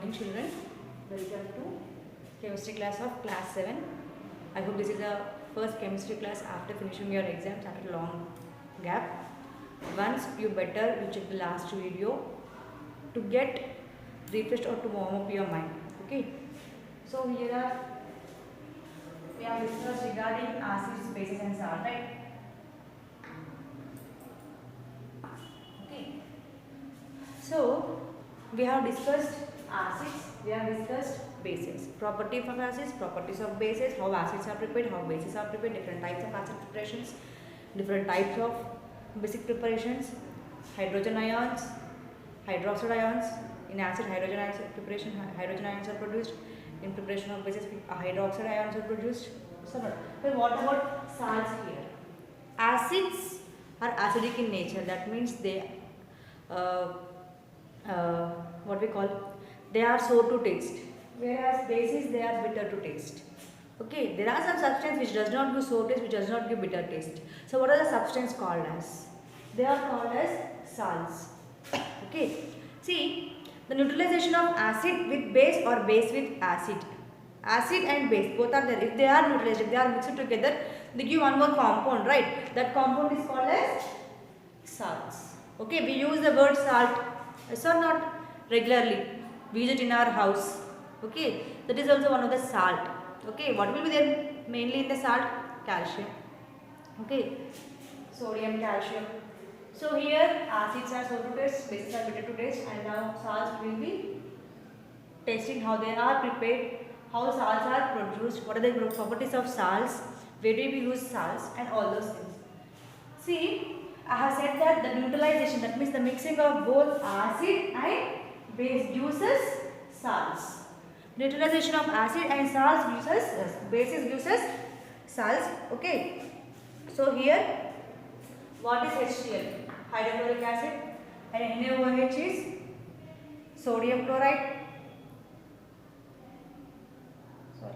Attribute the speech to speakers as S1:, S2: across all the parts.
S1: morning children. Welcome to chemistry class of class 7. I hope this is the first chemistry class after finishing your exams after a long gap. Once you check the last video to get refreshed or to warm up your mind. Okay. So here we have discussed regarding acids, bases and salt, right? Okay. So we have discussed acids, we have discussed bases, properties of acids, properties of bases, how acids are prepared, how bases are prepared, different types of acid preparations, different types of basic preparations, hydrogen ions, hydroxide ions. In acid, hydrogen ions preparation, hydrogen ions are produced. In preparation of bases, hydroxide ions are produced. So, but what about salts here? Acids are acidic in nature. That means they what we call, they are sour to taste, whereas bases, they are bitter to taste. Okay, there are some substance which does not give sour taste, which does not give bitter taste. So what are the substance called as? They are called as salts. Okay, see, the neutralization of acid with base or base with acid. Acid and base both are there. If they are neutralized, if they are mixed together, they give one more compound, right? That compound is called as salts. Okay, we use the word salt, yes or not, regularly. We use it in our house. Okay, that is also one of the salt. Okay, what will be there mainly in the salt? Calcium. Okay, sodium, calcium. So here acids are sour to taste, bases are bitter to taste, and now salts will be testing how they are prepared, how salts are produced, what are the properties of salts, where do we use salts, and all those things. See, I have said that the neutralization, that means the mixing of both acid and base gives us salts. Neutralization of acid and salts gives us, bases gives us salts. Okay. So here, what is HCl? Hydrochloric acid, and NaOH is sodium chloride. Sorry.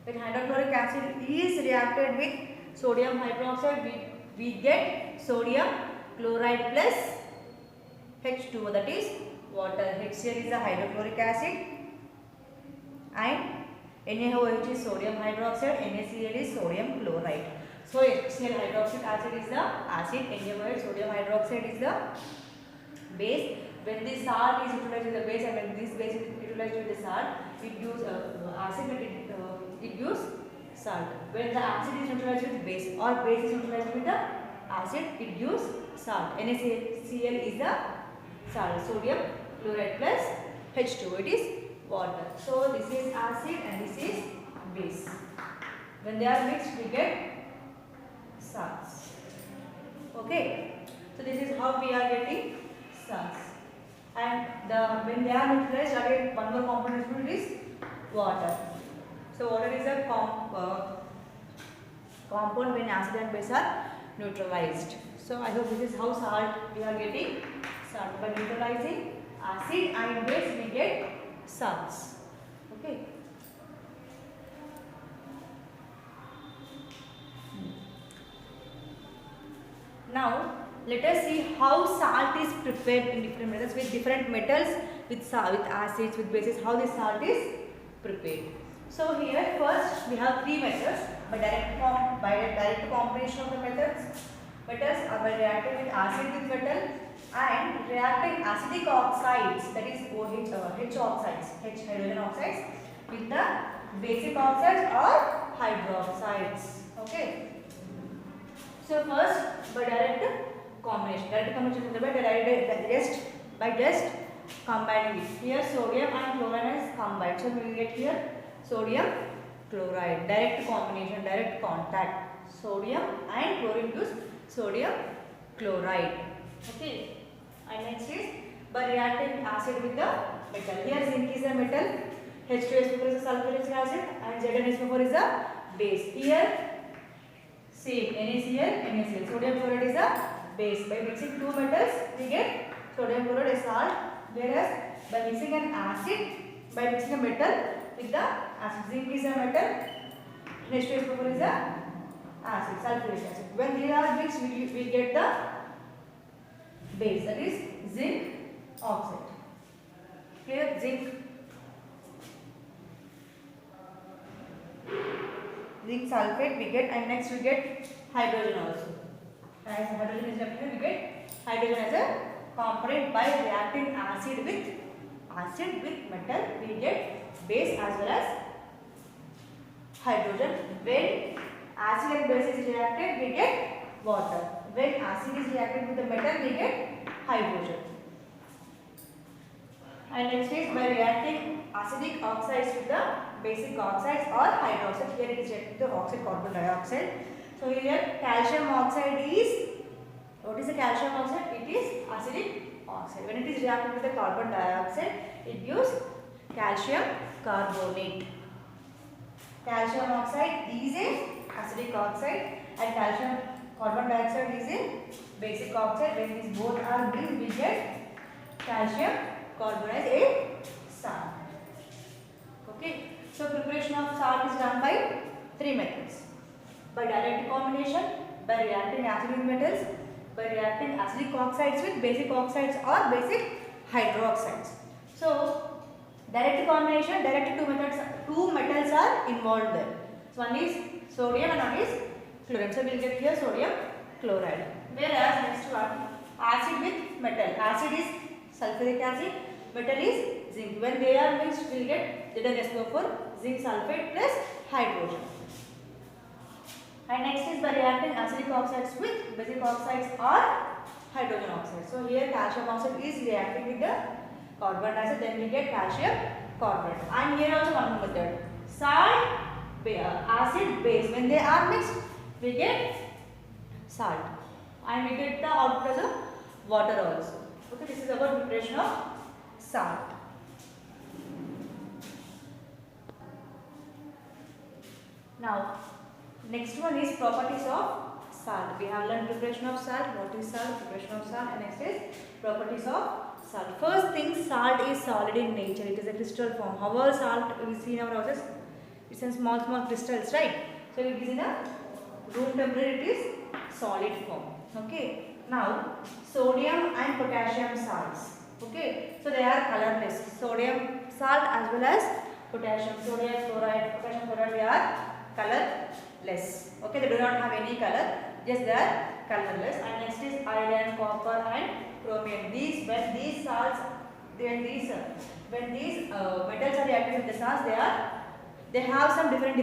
S1: When hydrochloric acid is reacted with sodium hydroxide, we get sodium chloride plus H2O, that is water. HCl is a hydrochloric acid and NaOH is sodium hydroxide, NaCl is sodium chloride. So HCl hydroxide acid is the acid, NaOH sodium hydroxide is the base. When this salt is utilized with the base and when this base is utilized with the salt, it gives acid, it gives salt. When the acid is neutralized with base or base is neutralized with the acid, it gives salt. NaCl is the salt, sodium chloride plus H2O, it is water. So this is acid and this is base. When they are mixed, we get salts. Okay. So this is how we are getting salts. And when they are neutralized, again one more component is water. So water is a compound when acid and base are neutralized. So I hope this is how salt we are getting salt. By neutralizing acid and base, we get salts. Okay. Now let us see how salt is prepared in different methods, with different metals, with acids, with bases, how this salt is prepared. So here first we have three methods: by direct combination of the methods are by reacting with acid with metal and reacting acidic oxides, that is H oxides, H hydrogen oxides, with the basic oxides or hydroxides. Okay. So first by direct combination is by just combining it. Here sodium and chlorine is combined, so we will get here sodium chloride. Direct combination, direct contact, sodium and chlorine gives sodium chloride. Okay. And next is by reacting acid with the metal. Here zinc is a metal, H2SO4 is a sulfuric acid, and ZnSO4 is a base. Here same, NaCl, sodium chloride is a base. By mixing two metals, we get sodium chloride as salt, whereas by mixing an acid, by mixing a metal with the acid, zinc is a metal, H2SO4 is a acid, sulfuric acid. When they are mixed, we get the base, that is zinc oxide. Clear? Zinc sulfate we get, and next we get hydrogen also. As hydrogen is left here, we get hydrogen as a component. By reacting acid with metal, we get base as well as hydrogen. When acid and base is reacted, we get water. When acid is reacted with the metal, we get hydrogen. And next is by reacting acidic oxides with the basic oxides or hydroxide. Here it is reacted with the oxide carbon dioxide. So here calcium oxide is, what is the calcium oxide? It is acidic oxide. When it is reacted with the carbon dioxide, it gives calcium carbonate. Calcium oxide is a acidic oxide and calcium carbon dioxide is a basic oxide. When these both are mixed, we get calcium carbonate, a salt. Okay. So preparation of salt is done by three methods: by direct combination, by reacting acid with metals, by reacting acidic oxides with basic oxides or basic hydroxides. So direct combination, directly two metals are involved there. So one is sodium and one is chloride. So we will get here sodium chloride. Whereas next one, acid with metal. Acid is sulfuric acid, metal is zinc. When they are mixed, we will get ZnSO4, zinc sulfate plus hydrogen. And next is by reacting acidic oxides with basic oxides or hydrogen oxides. So here calcium oxide is reacting with the carbon dioxide, then we get calcium carbonate. And here also one more method: salt, acid, base. When they are mixed, we get salt, and we get the output as a water also. Okay, this is about preparation of salt. Now, next one is properties of salt. We have learned preparation of salt, what is salt, preparation of salt, and next is properties of salt. First thing, salt is solid in nature. It is a crystal form. However, salt we see in our houses, it's in small crystals, right? So it is in a room temperature, it is solid form. Okay. Now, sodium and potassium salts. Okay. So they are colorless. Sodium salt as well as potassium, sodium chloride, potassium chloride, they are colorless. Okay, they do not have any color, just they are colorless. And next is iron, copper and chromium. When these metals are reacting with the salts, they have some different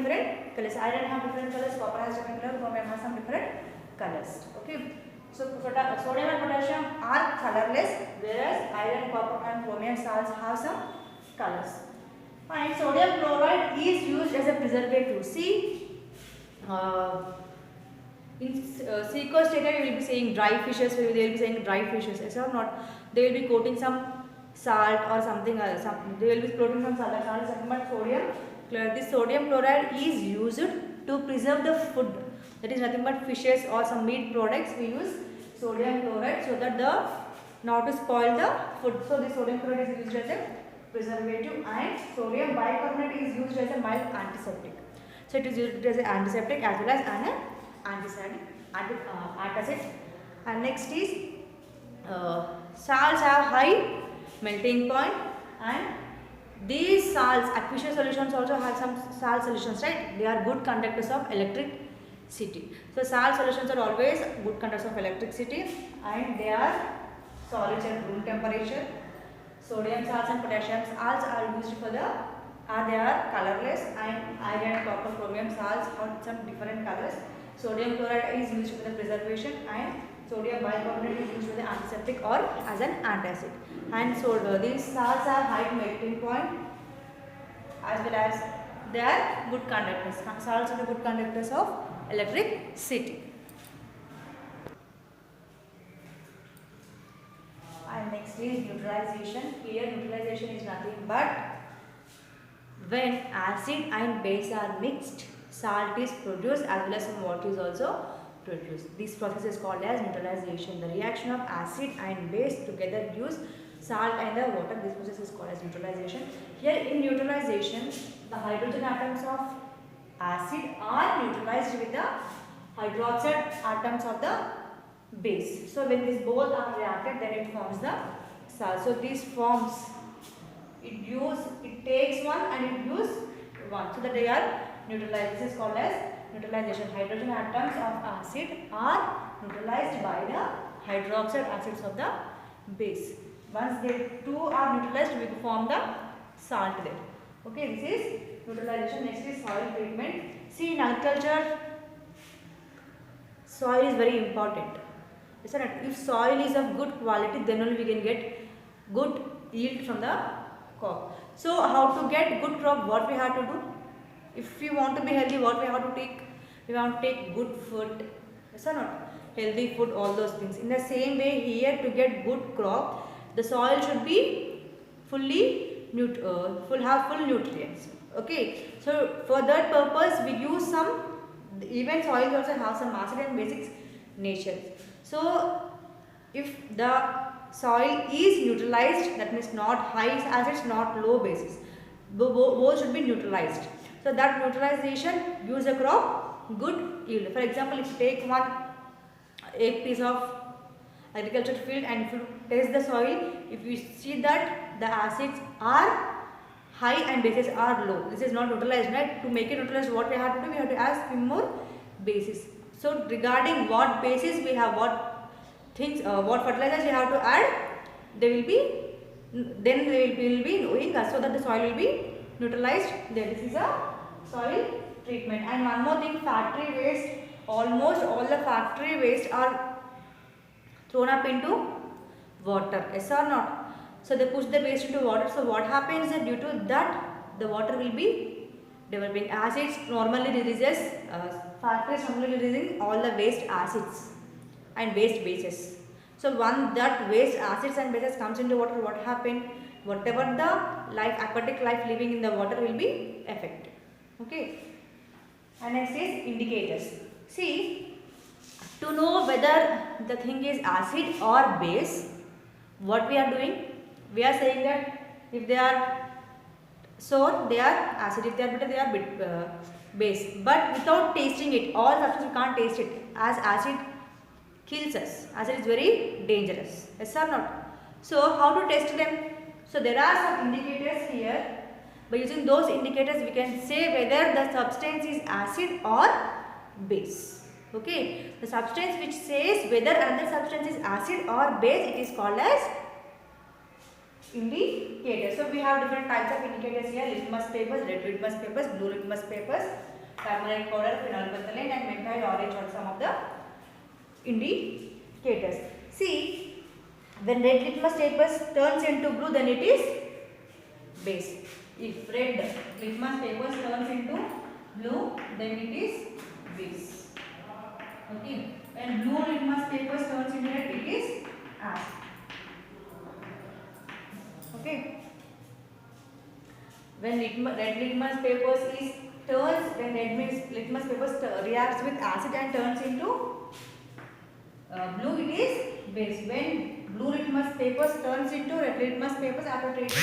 S1: colors. Iron have different colors, copper has different color, chromium has some different colors. Okay. So sodium and potassium are colorless, whereas iron, copper and chromium salts have some colors. And sodium chloride is used as a preservative. See, in seacoast area we will be saying dry fishes, they will be saying dry fishes, yes or not? They will be coating some salt or something else. They will be coating some salt, but sodium chloride. This sodium chloride is used to preserve the food. That is nothing but fishes or some meat products. We use sodium chloride so that not to spoil the food. So this sodium chloride is used as a preservative, and sodium bicarbonate is used as a mild antiseptic. So it is used as an antiseptic as well as an antacid. And next is salts have high melting point, and these salts, aqueous solutions also have some salt solutions, right? They are good conductors of electricity. So salt solutions are always good conductors of electricity, and they are solids at room temperature. Sodium salts and potassium salts are used for they are colorless, and iron, copper, chromium salts have some different colors. Sodium chloride is used for the preservation, and sodium bicarbonate is used for the antiseptic or as an antacid. And so these salts are high melting point as well as they are good conductors. Salts are good conductors of electricity. And next is neutralization. Here neutralization is nothing but when acid and base are mixed, salt is produced as well as some water is also produced. This process is called as neutralization. The reaction of acid and base together gives salt and the water. This process is called as neutralization. Here in neutralization, the hydrogen atoms of acid are neutralized with the hydroxide atoms of the base. So when these both are reacted, then it forms the salt. So these forms, it takes one and it gives one, so that they are neutralized. This is called as neutralization. Hydrogen atoms of acid are neutralized by the hydroxide acids of the base. Once they two are neutralized, we form the salt there. Okay, this is neutralization. Next is soil treatment. See, in agriculture, soil is very important. Isn't it? If soil is of good quality, then only we can get good yield from the crop. So how to get good crop? What we have to do? If we want to be healthy, what we have to take? We want to take good food. Yes or not? Healthy food, all those things. In the same way, here to get good crop, the soil should be fully have full nutrients. Okay. So for that purpose, we use some. Even soil also have some acid and basic nature. So if the soil is neutralized, that means not high acids, not low bases, both should be neutralized. So that neutralization gives a crop good yield. For example, if you take a piece of agricultural field and if you test the soil, if you see that the acids are high and bases are low, this is not neutralized, right? To make it neutralized, what we have to do? We have to add few more bases. So regarding what bases we have, what things, what fertilizers we have to add, they will be knowing us, so that the soil will be neutralized. This is a soil treatment. And one more thing, factory waste. Almost all the factory waste are thrown up into water. Yes or not? So they push the waste into water. So what happens is that due to that, the water will be developing acids. Normally releases factories normally releasing all the waste acids and waste bases. So once that waste acids and bases comes into water, what happen? Whatever the aquatic life living in the water will be affected. Okay. And next is indicators. See, to know whether the thing is acid or base, what we are doing? We are saying that if they are sour, they are acid. If they are bitter, they are base. But without tasting it, all substances we can't taste it, as acid kills us. Acid is very dangerous. Yes or not? So how to test them? So there are some indicators here. By using those indicators, we can say whether the substance is acid or base. Okay. The substance which says whether another substance is acid or base, it is called as indicator. So we have different types of indicators here: litmus papers, red litmus papers, blue litmus papers, turmeric powder, phenolphthalein and methyl orange are some of the indicators. See, when red litmus papers turns into blue, then it is base. If red litmus papers turns into blue, then it is base. Okay. When blue litmus papers turns into red, it is acid. Okay. When red litmus papers when red litmus papers reacts with acid and turns into blue, it is base. When blue litmus papers turns into red litmus papers after treating